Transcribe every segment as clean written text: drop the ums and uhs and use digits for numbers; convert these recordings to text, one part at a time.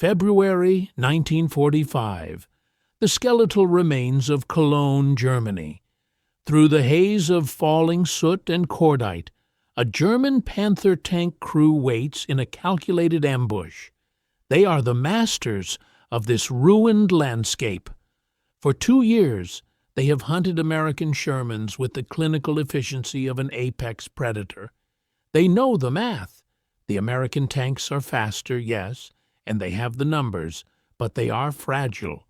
February 1945. The skeletal remains of Cologne, Germany. Through the haze of falling soot and cordite, a German Panther tank crew waits in a calculated ambush. They are the masters of this ruined landscape. For 2 years, they have hunted American Shermans with the clinical efficiency of an apex predator. They know the math. The American tanks are faster, yes, and they have the numbers, but they are fragile.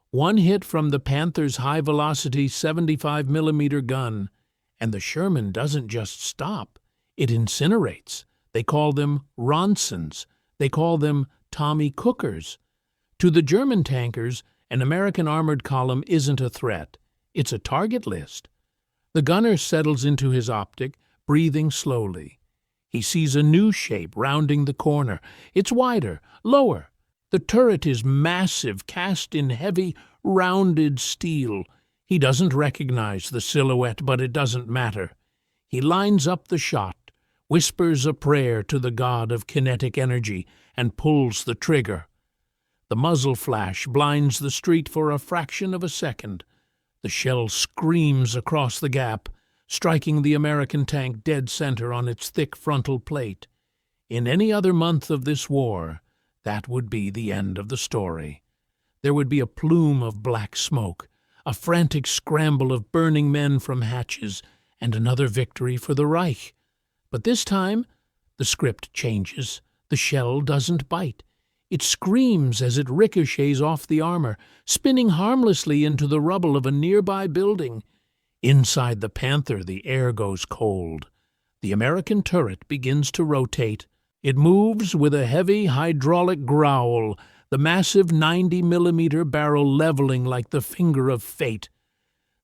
One hit from the Panther's high-velocity 75mm gun, and the Sherman doesn't just stop. It incinerates. They call them Ronsons. They call them Tommy Cookers. To the German tankers, an American armored column isn't a threat. It's a target list. The gunner settles into his optic, breathing slowly. He sees a new shape rounding the corner. It's wider, lower. The turret is massive, cast in heavy, rounded steel. He doesn't recognize the silhouette, but it doesn't matter. He lines up the shot, whispers a prayer to the god of kinetic energy, and pulls the trigger. The muzzle flash blinds the street for a fraction of a second. The shell screams across the gap, striking the American tank dead center on its thick frontal plate. In any other month of this war, that would be the end of the story. There would be a plume of black smoke, a frantic scramble of burning men from hatches, and another victory for the Reich. But this time, the script changes. The shell doesn't bite. It screams as it ricochets off the armor, spinning harmlessly into the rubble of a nearby building. Inside the Panther, the air goes cold. The American turret begins to rotate. It moves with a heavy hydraulic growl, the massive 90mm barrel leveling like the finger of fate.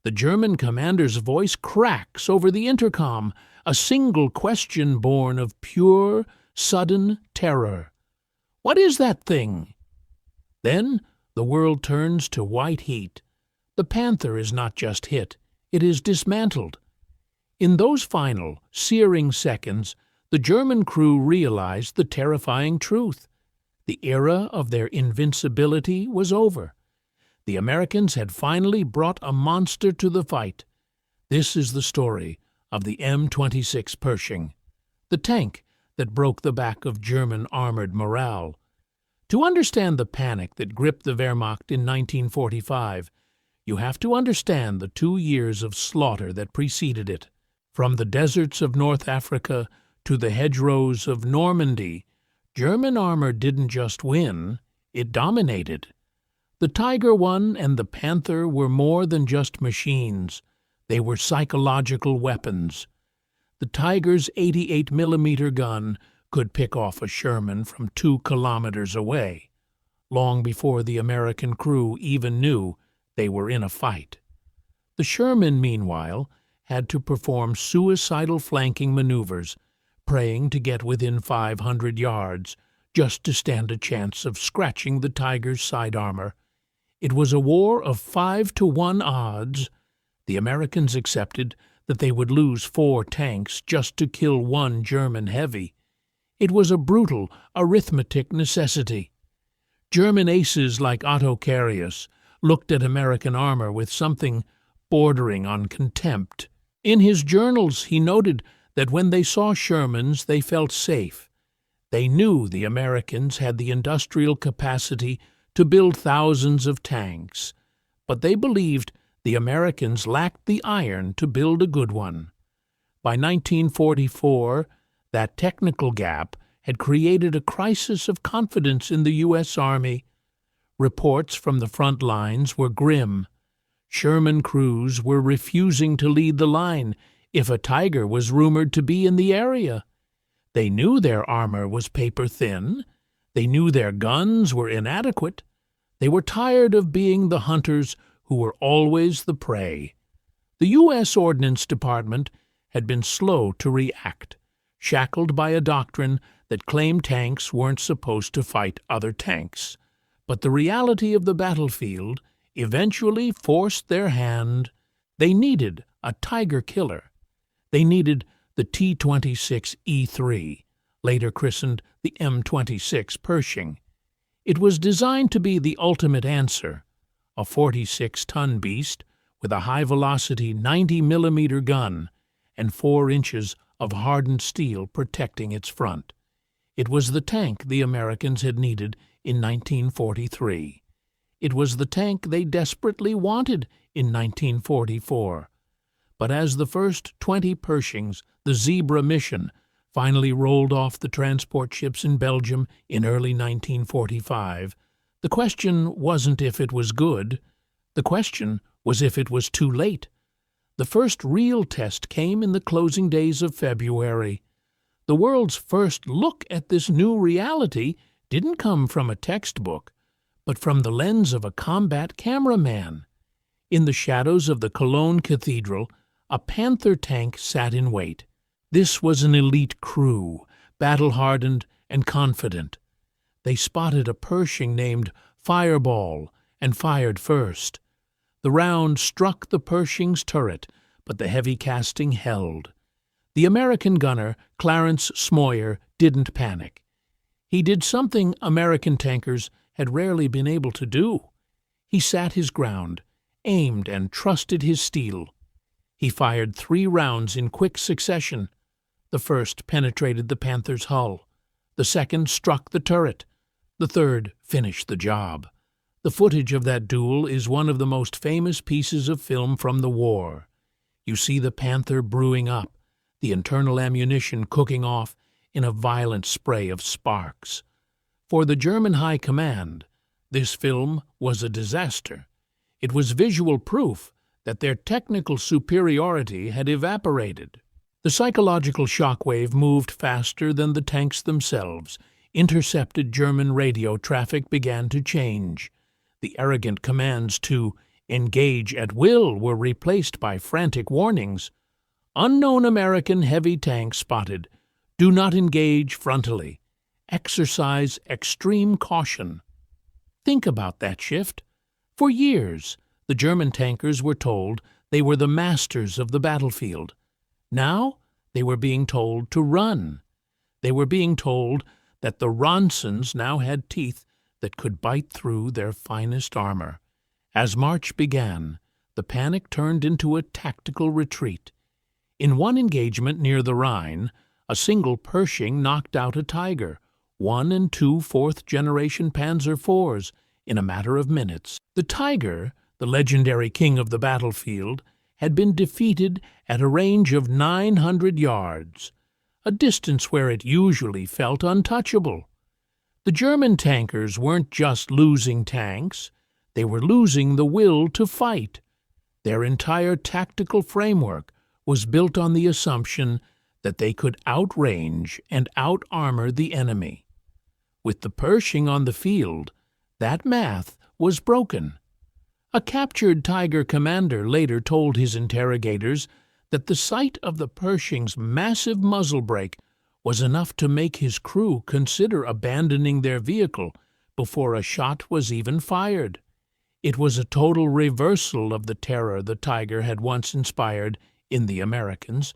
The German commander's voice cracks over the intercom, a single question born of pure, sudden terror. "What is that thing?" Then the world turns to white heat. The Panther is not just hit, it is dismantled. In those final, searing seconds, the German crew realized the terrifying truth. The era of their invincibility was over. The Americans had finally brought a monster to the fight. This is the story of the M26 Pershing, the tank that broke the back of German armored morale. To understand the panic that gripped the Wehrmacht in 1945, you have to understand the 2 years of slaughter that preceded it. From the deserts of North Africa to the hedgerows of Normandy, German armor didn't just win, it dominated. The Tiger I and the Panther were more than just machines. They were psychological weapons. The Tiger's 88mm gun could pick off a Sherman from 2 kilometers away, long before the American crew even knew they were in a fight. The Sherman, meanwhile, had to perform suicidal flanking maneuvers, praying to get within 500 yards, just to stand a chance of scratching the Tiger's side armor. It was a war of 5-to-1 odds. The Americans accepted that they would lose 4 tanks just to kill 1 German heavy. It was a brutal, arithmetic necessity. German aces like Otto Carius looked at American armor with something bordering on contempt. In his journals, he noted that when they saw Shermans, they felt safe. They knew the Americans had the industrial capacity to build thousands of tanks, but they believed the Americans lacked the iron to build a good one. By 1944, that technical gap had created a crisis of confidence in the U.S. Army. Reports from the front lines were grim. Sherman crews were refusing to lead the line if a Tiger was rumored to be in the area. They knew their armor was paper-thin. They knew their guns were inadequate. They were tired of being the hunters who were always the prey. The U.S. Ordnance Department had been slow to react, shackled by a doctrine that claimed tanks weren't supposed to fight other tanks. But the reality of the battlefield eventually forced their hand. They needed a Tiger killer. They needed the T-26E3, later christened the M26 Pershing. It was designed to be the ultimate answer, a 46-ton beast with a high-velocity 90-millimeter gun and 4 inches of hardened steel protecting its front. It was the tank the Americans had needed in 1943. It was the tank they desperately wanted in 1944. But as the first 20 Pershings, the Zebra mission, finally rolled off the transport ships in Belgium in early 1945, the question wasn't if it was good. The question was if it was too late. The first real test came in the closing days of February. The world's first look at this new reality didn't come from a textbook, but from the lens of a combat cameraman. In the shadows of the Cologne Cathedral, a Panther tank sat in wait. This was an elite crew, battle-hardened and confident. They spotted a Pershing named Fireball and fired first. The round struck the Pershing's turret, but the heavy casting held. The American gunner, Clarence Smoyer, didn't panic. He did something American tankers had rarely been able to do. He sat his ground, aimed and trusted his steel. He fired 3 rounds in quick succession. The first penetrated the Panther's hull. The second struck the turret. The third finished the job. The footage of that duel is one of the most famous pieces of film from the war. You see the Panther brewing up, the internal ammunition cooking off in a violent spray of sparks. For the German High Command, this film was a disaster. It was visual proof that their technical superiority had evaporated. The psychological shockwave moved faster than the tanks themselves. Intercepted German radio traffic began to change. The arrogant commands to engage at will were replaced by frantic warnings. Unknown American heavy tanks spotted. Do not engage frontally. Exercise extreme caution. Think about that shift. For years, the German tankers were told they were the masters of the battlefield. Now, they were being told to run. They were being told that the Ronsons now had teeth that could bite through their finest armor. As March began, the panic turned into a tactical retreat. In one engagement near the Rhine, a single Pershing knocked out a Tiger, 1 and 2 fourth-generation Panzer IVs, in a matter of minutes. The Tiger, the legendary king of the battlefield, had been defeated at a range of 900 yards, a distance where it usually felt untouchable. The German tankers weren't just losing tanks, they were losing the will to fight. Their entire tactical framework was built on the assumption that they could outrange and out-armor the enemy. With the Pershing on the field, that math was broken. A captured Tiger commander later told his interrogators that the sight of the Pershing's massive muzzle brake was enough to make his crew consider abandoning their vehicle before a shot was even fired. It was a total reversal of the terror the Tiger had once inspired in the Americans.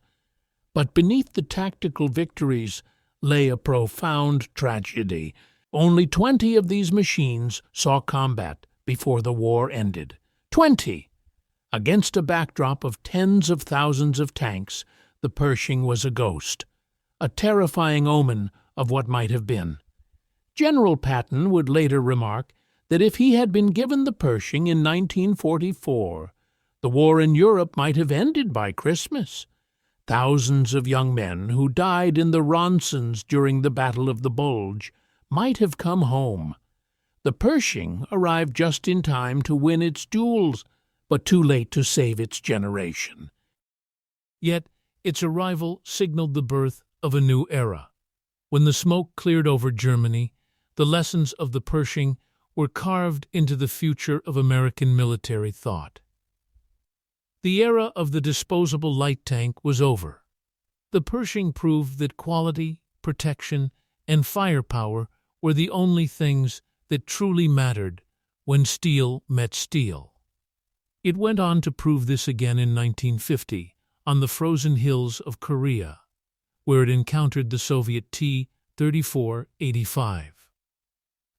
But beneath the tactical victories lay a profound tragedy. Only 20 of these machines saw combat before the war ended. 20! Against a backdrop of tens of thousands of tanks, the Pershing was a ghost, a terrifying omen of what might have been. General Patton would later remark that if he had been given the Pershing in 1944, the war in Europe might have ended by Christmas. Thousands of young men who died in the Ronsons during the Battle of the Bulge might have come home. The Pershing arrived just in time to win its duels, but too late to save its generation. Yet its arrival signaled the birth of a new era. When the smoke cleared over Germany, the lessons of the Pershing were carved into the future of American military thought. The era of the disposable light tank was over. The Pershing proved that quality, protection, and firepower were the only things that truly mattered when steel met steel. It went on to prove this again in 1950 on the frozen hills of Korea, where it encountered the Soviet T-34-85.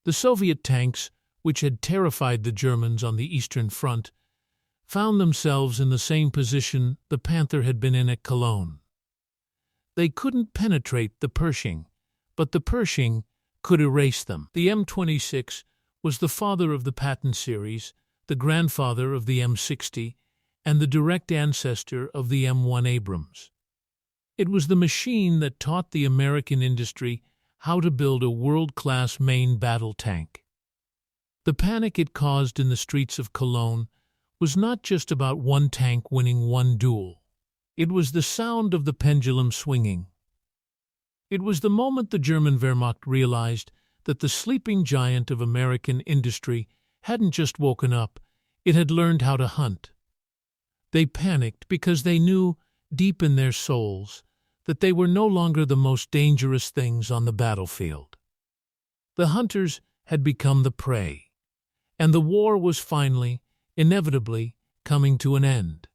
The Soviet tanks, which had terrified the Germans on the Eastern Front, found themselves in the same position the Panther had been in at Cologne. They couldn't penetrate the Pershing, but the Pershing could erase them. The M26 was the father of the Patton series, the grandfather of the M60, and the direct ancestor of the M1 Abrams. It was the machine that taught the American industry how to build a world-class main battle tank. The panic it caused in the streets of Cologne was not just about one tank winning one duel. It was the sound of the pendulum swinging. It was the moment the German Wehrmacht realized that the sleeping giant of American industry hadn't just woken up, it had learned how to hunt. They panicked because they knew, deep in their souls, that they were no longer the most dangerous things on the battlefield. The hunters had become the prey, and the war was finally, inevitably, coming to an end.